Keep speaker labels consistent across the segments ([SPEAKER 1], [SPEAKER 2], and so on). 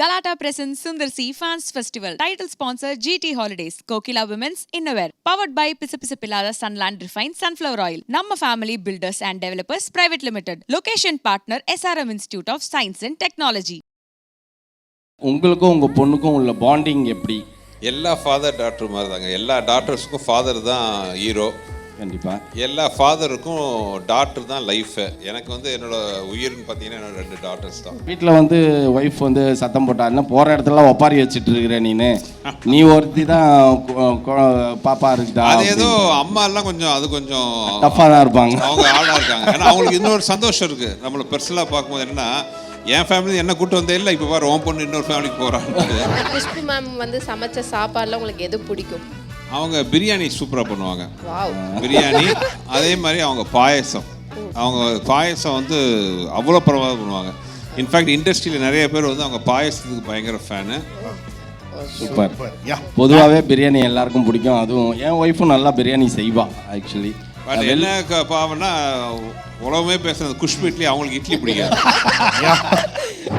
[SPEAKER 1] Galata presents Sundar C Fans Festival. Title sponsor GT Holidays. Kokila Women's Innerwear. Powered by Pisapillada Sunland Refined Sunflower Oil. Namma Family Builders and Developers Private Limited. Location partner SRM Institute of Science and Technology.
[SPEAKER 2] உங்களுக்கும் உங்க பொண்ணுக்கும் உள்ள bonding எப்படி?
[SPEAKER 3] எல்லா father doctor மாதிரி தாங்க. எல்லா டாக்டர்ஸுக்கும் father தான் ஹீரோ.
[SPEAKER 2] கண்டிப்பாக
[SPEAKER 3] எல்லா ஃபாதருக்கும் டாக்டர் தான் லைஃபு. எனக்கு வந்து என்னோட உயிர்னு பார்த்தீங்கன்னா என்னோட 2 டாக்டர்ஸ் தான்.
[SPEAKER 2] வீட்டில் வந்து ஒய்ஃப் வந்து சத்தம் போட்டாருன்னா போகிற இடத்துலலாம் ஒப்பாரி வச்சுட்டு இருக்கிற நீ ஒருத்தி தான் பாப்பா இருக்குதா?
[SPEAKER 3] அது ஏதோ அம்மா எல்லாம் கொஞ்சம் அது கொஞ்சம்
[SPEAKER 2] டஃப்பாக தான் இருப்பாங்க,
[SPEAKER 3] அவங்க ஆளாக இருக்காங்க. ஏன்னா அவங்களுக்கு இன்னொரு சந்தோஷம் இருக்குது. நம்மளை பெருசலாக பார்க்கும்போது என்னன்னா, என் ஃபேமிலி என்ன கூட்டு வந்தே இல்லை, இப்போ பாரு உன் பொண்ணு இன்னொரு ஃபேமிலிக்கு போகிறாங்க.
[SPEAKER 4] குஷ்பு மேம் வந்து சமைச்ச சாப்பாடுல உங்களுக்கு எது பிடிக்கும்?
[SPEAKER 3] அவங்க பிரியாணி சூப்பராக பண்ணுவாங்க. பிரியாணி, அதே மாதிரி அவங்க பாயசம். அவங்க பாயசம் வந்து அவ்வளோ பரவாயில்ல பண்ணுவாங்க. இன்ஃபேக்ட் இண்டஸ்ட்ரியில் நிறைய பேர் வந்து அவங்க பாயசத்துக்கு பயங்கர ஃபேனு.
[SPEAKER 2] சூப்பர். பொதுவாகவே பிரியாணி எல்லாருக்கும் பிடிக்கும். அதுவும் என் ஒய்ஃபும் நல்லா பிரியாணி செய்வா ஆக்சுவலி.
[SPEAKER 3] பட் என்ன பாவம்னா, உலகமே பேசுறது குஷ்பு இட்லி, அவங்களுக்கு இட்லி பிடிக்காது.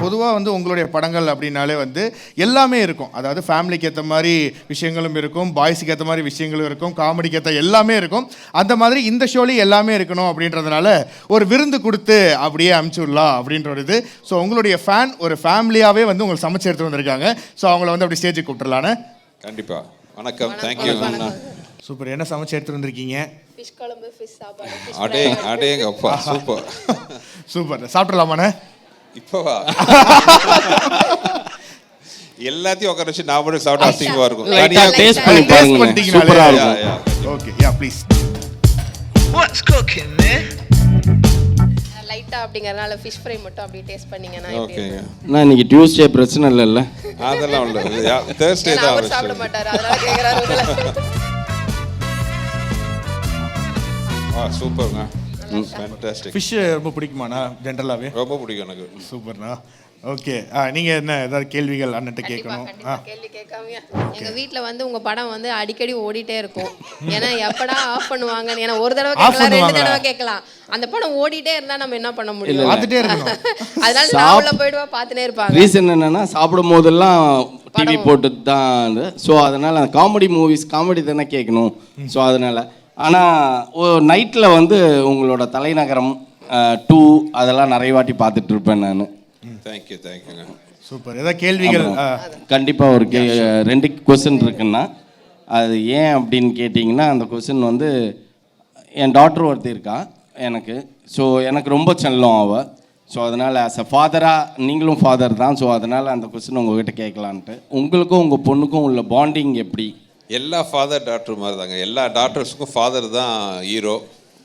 [SPEAKER 5] பொதுவாக வந்து உங்களுடைய படங்கள் அப்படின்னாலே வந்து எல்லாமே இருக்கும். அதாவது ஃபேமிலிக்கு ஏற்ற மாதிரி விஷயங்களும் இருக்கும், பாய்ஸுக்கு ஏற்ற மாதிரி விஷயங்களும் இருக்கும், காமெடிக்கு ஏற்ற எல்லாமே இருக்கும். அந்த மாதிரி இந்த ஷோலையும் எல்லாமே இருக்கணும் அப்படின்றதுனால ஒரு விருந்து கொடுத்து அப்படியே அனுப்பிச்சுடலாம் அப்படின்ற ஒரு இது. ஸோ உங்களுடைய ஃபேன் ஒரு ஃபேமிலியாகவே வந்து உங்களுக்கு சமைச்சு எடுத்து வந்திருக்காங்க. ஸோ அவங்கள வந்து அப்படி ஸ்டேஜுக்கு கூப்பிட்டுலான்னு.
[SPEAKER 3] கண்டிப்பாக. வணக்கம், தேங்க்யூ.
[SPEAKER 5] சூப்பர். என்ன சமைச்சு எடுத்து வந்திருக்கீங்க?
[SPEAKER 4] ஃபிஷ் குழம்பு, ஃபிஷ் சாப்பாடு.
[SPEAKER 3] அடேங்க அப்பா, சூப்பர்
[SPEAKER 5] சூப்பர். சாப்பிட்றலாமாண்ணே?
[SPEAKER 3] இப்போவா? எல்லாத்தையும் உட்கார வச்சு நான் மட்டும் சாப்பிட்டு அசிங்கமாக இருக்கும்.
[SPEAKER 2] டேஸ்ட் பண்ணி பாருங்க, சூப்பரா இருக்கும்.
[SPEAKER 5] Okay, yeah please.
[SPEAKER 6] What's cooking man?
[SPEAKER 4] லைட்டா அப்படிங்கறனால ஃபிஷ் ஃப்ரை மட்டும் அப்படியே டேஸ்ட் பண்ணீங்கன்னா
[SPEAKER 3] ஓகேங்க.
[SPEAKER 2] நான் இன்னைக்கு டியூஸ்டே பிரச்சனை இல்லைல்ல?
[SPEAKER 3] அதெல்லாம் இல்லை, தேர்ஸ்டே தான்
[SPEAKER 4] அவர் சாப்பிட மாட்டாரு, அதனால கேக்குறாரு உங்களை.
[SPEAKER 3] சூப்பர்ண்ணா, ஃபேன்டாஸ்டிக்.
[SPEAKER 5] ஃபிஷ் ரொம்ப பிடிக்குமாண்ணா? ஜென்ரலாகவே
[SPEAKER 3] ரொம்ப பிடிக்கும் எனக்கு.
[SPEAKER 5] சூப்பர்ண்ணா. ஓகே, நீங்கள் என்ன ஏதாவது கேள்விகள் அண்ணன்ட்ட கேட்கணும்?
[SPEAKER 4] கேள்வி கேட்காமையா? எங்க வீட்ல வந்து உங்க படம் வந்து அடிக்கடி ஓடிட்டே இருக்கும். ஏன்னா எப்படா ஆஃப் பண்ணுவாங்க? ஏன்னா ஒரு தடவை கேட்கலாம், 2 தடவை கேட்கலாம். அந்த படம் ஓடிட்டே இருந்தா நம்ம என்ன பண்ண முடியும்?
[SPEAKER 5] பார்த்துட்டே இருக்கணும்.
[SPEAKER 4] அதனால நான் உள்ள போய்டுவா பார்த்துட்டே இருப்பாங்க.
[SPEAKER 2] ரீசன் என்னன்னா, சாப்பிடும் போதெல்லாம் டிவி போட்டு தான். ஸோ அதனால காமெடி மூவிஸ், காமெடி தானே கேட்கணும். ஸோ அதனால ஆனால் நைட்டில் வந்து உங்களோட தலைநகரம் 2 அதெல்லாம் நிறைய வாட்டி பார்த்துட்டு இருப்பேன் நான்.
[SPEAKER 3] தேங்க்யூங்க.
[SPEAKER 5] சூப்பர். ஏதாவது கேள்விகள்?
[SPEAKER 2] கண்டிப்பாக ஒரு 2 கொஸ்டின் இருக்குன்னா, அது ஏன் அப்படின்னு கேட்டிங்கன்னா, அந்த கொஸ்டின் வந்து என் டாக்டர் ஒருத்தர் இருக்கா எனக்கு. ஸோ எனக்கு ரொம்ப செல்லம் அவள். ஸோ அதனால் ஆஸ் அ ஃபாதராக, நீங்களும் ஃபாதர் தான். ஸோ அதனால் அந்த கொஸ்டின் உங்கள்கிட்ட கேட்கலான்ட்டு. உங்களுக்கும் உங்கள் பொண்ணுக்கும் உள்ள பாண்டிங் எப்படி?
[SPEAKER 3] எல்லா ஃபாதர் டாக்டர் மாதிரி தாங்க. எல்லா டாக்டர்ஸுக்கும் ஃபாதர் தான் ஹீரோ.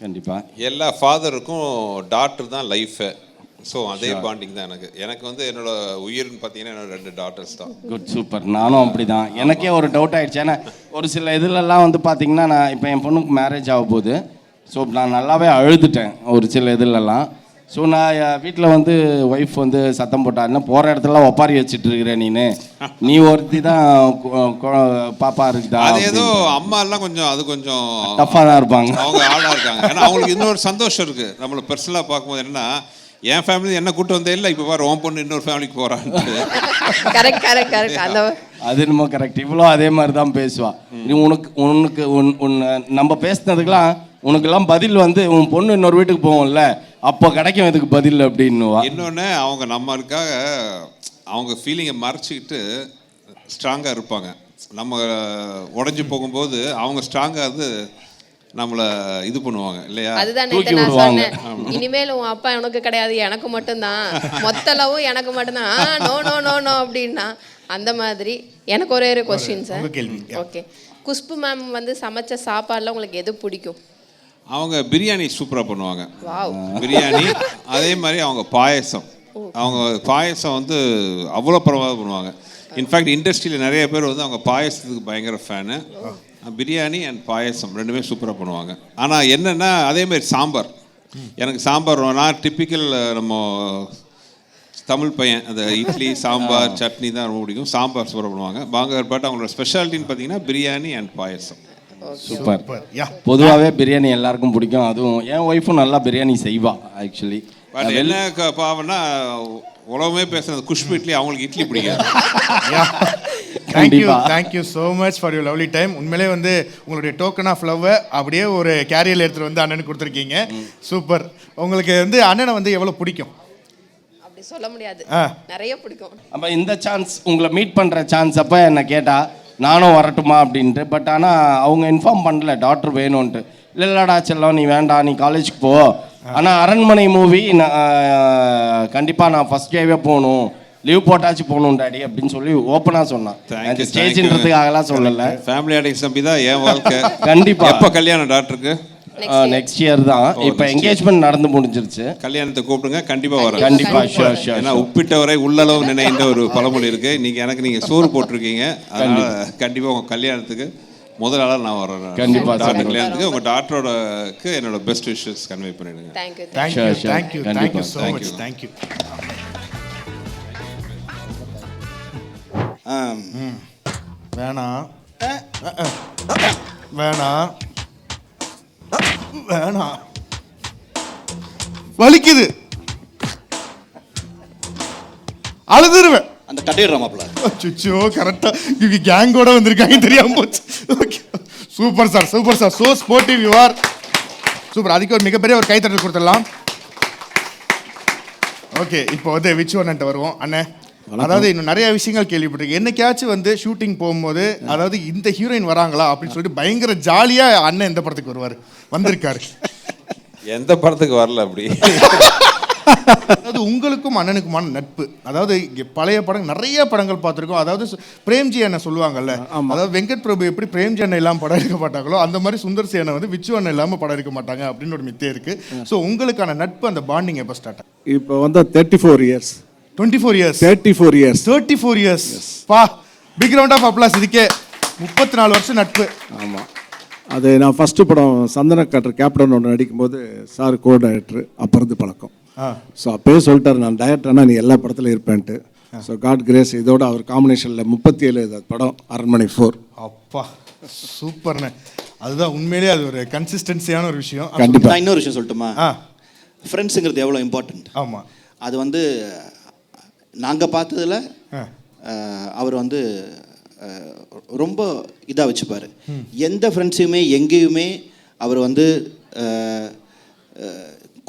[SPEAKER 2] கண்டிப்பாக.
[SPEAKER 3] எல்லா ஃபாதருக்கும் டாக்டர் தான் லைஃபு. ஸோ அதே பாண்டிங் தான் எனக்கு வந்து என்னோட உயிர்னு பார்த்தீங்கன்னா என்னோட 2 டாக்டர்ஸ் தான்.
[SPEAKER 2] Good, super. நானும் அப்படி தான். எனக்கே ஒரு டவுட் ஆகிடுச்சு. ஏன்னா ஒரு சில இதிலெல்லாம் வந்து பார்த்திங்கன்னா, நான் இப்போ என் பொண்ணுக்கு மேரேஜ் ஆக போகுது. ஸோ நான் நல்லாவே அழுதுட்டேன் ஒரு சில இதிலெல்லாம். ஸோ நான் வீட்டில் வந்து ஒய்ஃப் வந்து சத்தம் போட்டாருன்னா போகிற இடத்துலலாம் ஒப்பாரி வச்சுட்டு இருக்கிற நீ ஒருத்தி தான் பாப்பா இருக்குதா?
[SPEAKER 3] அது ஏதோ அம்மா எல்லாம் கொஞ்சம் அது கொஞ்சம்
[SPEAKER 2] டஃப்பாக தான் இருப்பாங்க,
[SPEAKER 3] அவங்க ஆளாக இருக்காங்க. ஏன்னா அவங்களுக்கு இன்னொரு சந்தோஷம் இருக்குது. நம்மளை பெருசலாக பார்க்கும்போது என்னன்னா, என் ஃபேமிலி என்ன கூட்டு வந்தே இல்லை, இப்போ பாரு உன் பொண்ணு இன்னொரு ஃபேமிலிக்கு போகிறாங்க.
[SPEAKER 2] அது என்னமோ கரெக்ட். இவ்வளோ அதே மாதிரி தான் பேசுவா. உனக்கு நம்ம பேசுனதுக்கெல்லாம் உனக்கெல்லாம் பதில் வந்து உன் பொண்ணு இன்னொரு வீட்டுக்கு போவோம்ல, அப்போ கிடைக்கும் இதுக்கு பதில் அப்படின்னுவா.
[SPEAKER 3] இன்னொன்று, அவங்க நம்மளுக்காக அவங்க ஃபீலிங்கை மறைச்சிக்கிட்டு ஸ்ட்ராங்காக இருப்பாங்க. நம்ம உடஞ்சி போகும்போது அவங்க ஸ்ட்ராங்காக இருந்து நம்மளை இது பண்ணுவாங்க இல்லையா?
[SPEAKER 4] அதுதான் நான் சொன்னேன், இனிமேல் உன் அப்பா எனக்கு கிடையாது, எனக்கு மட்டும்தான், மொத்த லவ்வும் எனக்கு மட்டும்தான். நோ நோ நோ நோ அப்படின்னா அந்த மாதிரி. எனக்கு ஒரே ஒரு question sir. Okay, Khushbu ma'am வந்து சமைச்ச சாப்பாடுல உங்களுக்கு எது பிடிக்கும்?
[SPEAKER 3] அவங்க பிரியாணி சூப்பராக பண்ணுவாங்க. பிரியாணி, அதே மாதிரி அவங்க பாயசம். அவங்க பாயசம் வந்து அவ்வளோ பரவாயில்ல பண்ணுவாங்க. இன்ஃபேக்ட் இண்டஸ்ட்ரியில் நிறைய பேர் வந்து அவங்க பாயசத்துக்கு பயங்கர ஃபேனு. பிரியாணி அண்ட் பாயசம் 2மே சூப்பராக பண்ணுவாங்க. ஆனால் என்னென்னா, அதேமாதிரி சாம்பார். எனக்கு சாம்பார், நான் டிப்பிக்கல் நம்ம தமிழ் பையன், அந்த இட்லி சாம்பார் சட்னி தான் ரொம்ப பிடிக்கும். சாம்பார் சூப்பராக பண்ணுவாங்க. பாங்கர்பாட்டு அவங்களோட ஸ்பெஷாலிட்டின்னு பார்த்தீங்கன்னா பிரியாணி அண்ட் பாயசம்.
[SPEAKER 2] சூப்பர். பொதுவாகவே பிரியாணி எல்லாருக்கும் பிடிக்கும். அதுவும் என் ஒய்ஃபும் நல்லா பிரியாணி செய்வா ஆக்சுவலி.
[SPEAKER 3] பட் என்ன பாவம்னா, உலகமே பேசுறது குஷ்பு இட்லி, அவங்களுக்கு இட்லி பிடிக்காது.
[SPEAKER 5] Thank you so much for your lovely time. உண்மையிலே வந்து உங்களுடைய டோக்கன் ஆஃப் லவ்வை அப்படியே ஒரு கேரியரில் எடுத்துகிட்டு வந்து அண்ணனுக்கு கொடுத்துருக்கீங்க. சூப்பர். உங்களுக்கு வந்து அண்ணனை வந்து எவ்வளோ பிடிக்கும்?
[SPEAKER 4] அப்படி சொல்ல முடியாது, நிறைய பிடிக்கும்.
[SPEAKER 2] அப்போ இந்த சான்ஸ் உங்களை மீட் பண்ணுற சான்ஸ் அப்போ என்னை கேட்டால் நானும் வரட்டுமா அப்படின்ட்டு. பட் ஆனால் அவங்க இன்ஃபார்ம் பண்ணல டாக்டர் வேணும்ன்ட்டு. இல்லைடா செல்லம் நீ வேண்டாம், நீ காலேஜுக்கு போ. ஆனால் அரண்மனை மூவி கண்டிப்பாக நான் ஃபஸ்ட் டேவே போகணும், லீவ் போட்டாச்சு போகணும் டாடி அப்படின்னு சொல்லி ஓப்பனாக சொன்னான். ஸ்டேஜ்ன்றதுக்காகலாம் சொல்லலை.
[SPEAKER 3] ஃபேமிலி அடிக்ஸ் நம்பி தான் என் வாழ்க்கை.
[SPEAKER 2] கண்டிப்பாக.
[SPEAKER 3] எப்போ கல்யாணம் டாக்டருக்கு?
[SPEAKER 2] நெக்ஸ்ட் இயர் தான். இப்போ என்கேஜ்மெண்ட் நடந்து முடிஞ்சிருச்சு.
[SPEAKER 3] கல்யாணத்தை கூப்பிடுங்க, கண்டிப்பாக வரேன்.
[SPEAKER 2] கண்டிப்பாக ஷூர் ஷூர்.
[SPEAKER 3] ஏன்னா உப்பிட்டவரை உள்ளளவு நினைந்த ஒரு பழமொழி இருக்குது. நீங்கள் சோறு போட்டிருக்கீங்க, அதனால் கண்டிப்பாக உங்கள் கல்யாணத்துக்கு முதல் ஆளாக நான் வரேன்.
[SPEAKER 2] கண்டிப்பாக
[SPEAKER 3] டாக்டர் கல்யாணத்துக்கு உங்கள் டாக்டரோடக்கு என்னோட பெஸ்ட் விஷஸ் கன்வே பண்ணிடுங்க.
[SPEAKER 5] Thank you so much. தேங்க்யூ. வேணாம் வேணாம் வேணாம், வலிக்குது, அழுதுருவேன்.
[SPEAKER 7] அந்த கட்டிடுறாமாப்ல.
[SPEAKER 5] அச்சோ கரெக்டா இவங்க கேங்கோட வந்திருக்காங்க, தெரியாம போச்சு. Okay super sir, super sir, so sportive you are. Super. அதுக்கு ஒரு மிகப்பெரிய ஒரு கைத்தட்டல் கொடுத்துடலாம். ஓகே, இப்போ வந்து விச்சு அண்ணன்ட்ட வருவோம். அண்ணே, அதாவது இன்னும் நிறைய விஷயங்கள் கேள்விப்பட்டிருக்கேன். என்னைக்காச்சும் வந்து ஷூட்டிங் போகும்போது அதாவது இந்த ஹீரோயின் வராங்களா அப்படின்னு சொல்லிட்டு பயங்கர ஜாலியா அண்ணன் எந்த படத்துக்கு வருவார், வந்திருக்காரு?
[SPEAKER 3] எந்த படத்துக்கு வரல அப்படி.
[SPEAKER 5] அதாவது உங்களுக்கும் அண்ணனுக்குமான நட்பு, அதாவது பழைய படம் நிறைய படங்கள் பார்த்துருக்கோம். அதாவது பிரேம்ஜி அண்ணன் சொல்லுவாங்கல்ல, அதாவது வெங்கட் பிரபு எப்படி பிரேம்ஜி அண்ணன் இல்லாமல் படம் எடுக்க மாட்டாங்களோ அந்த மாதிரி சுந்தர் சி அண்ணன் வந்து விச்சு அண்ணன் இல்லாமல் படம் எடுக்க மாட்டாங்க அப்படின்னு ஒரு மித்தே இருக்கு. ஸோ உங்களுக்கான நட்பு அந்த பாண்டிங் எப்போ ஸ்டார்ட்?
[SPEAKER 8] இப்போ வந்து 34 இயர்ஸ்.
[SPEAKER 5] 24 இயர்ஸ்.
[SPEAKER 8] 34 இயர்ஸ்.
[SPEAKER 5] 34 இயர்ஸ். பா, பிக் ரவுண்ட் ஆஃப் அப்ளாஸ். இதுக்கே 34 வருஷம் நட்பு.
[SPEAKER 8] ஆமாம். அது நான் ஃபஸ்ட்டு படம் சந்தன காட்டர் கேப்டன் ஒன்று நடிக்கும்போது சார் கோ டைரக்டர், அப்போ இருந்து பழக்கம். ஸோ அப்போயே சொல்லிட்டார் நான் டைரக்டர்னா நீ எல்லா படத்துலையும் இருப்பேன்ட்டு. ஸோ காட் கிரேஸ் இதோட அவர் காம்பினேஷனில் 37 படம் அரண்மனை 4.
[SPEAKER 5] அப்பா சூப்பர்ண்ணே. அதுதான் உண்மையிலேயே அது ஒரு கன்சிஸ்டன்சியான ஒரு விஷயம்.
[SPEAKER 8] கண்டிப்பாக.
[SPEAKER 7] நான் இன்னொரு விஷயம் சொல்லட்டுமா? ஃப்ரெண்ட்ஸுங்கிறது எவ்வளோ இம்பார்ட்டண்ட்.
[SPEAKER 5] ஆமாம்.
[SPEAKER 7] அது வந்து நாங்கள் பார்த்ததில் அவர் வந்து ரொம்ப இதாக வச்சுப்பார். எந்த ஃப்ரெண்ட்ஸையுமே எங்கேயுமே அவர் வந்து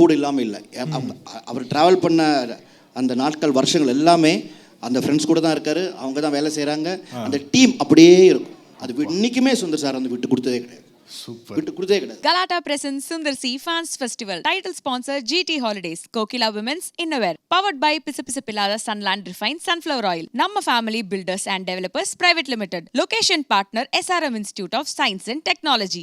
[SPEAKER 7] கூட இல்லாமல் இல்லை. அவர் ட்ராவல் பண்ண அந்த நாட்கள் வருஷங்கள் எல்லாமே அந்த ஃப்ரெண்ட்ஸ் கூட தான் இருக்கார். அவங்க தான் வேலை செய்கிறாங்க. அந்த டீம் அப்படியே இருக்கும். அது இன்னைக்குமே சுந்தர் சார் வந்து விட்டு கொடுத்ததே கிடையாது.
[SPEAKER 1] Galata presents Sundar C Fans Festival. Title sponsor GT Holidays. Kokila Women's Innerwear. Powered by Pisapilada Sunland Refined Sunflower Oil. Namma Family Builders and Developers Private Limited. Location partner SRM Institute of Science and Technology.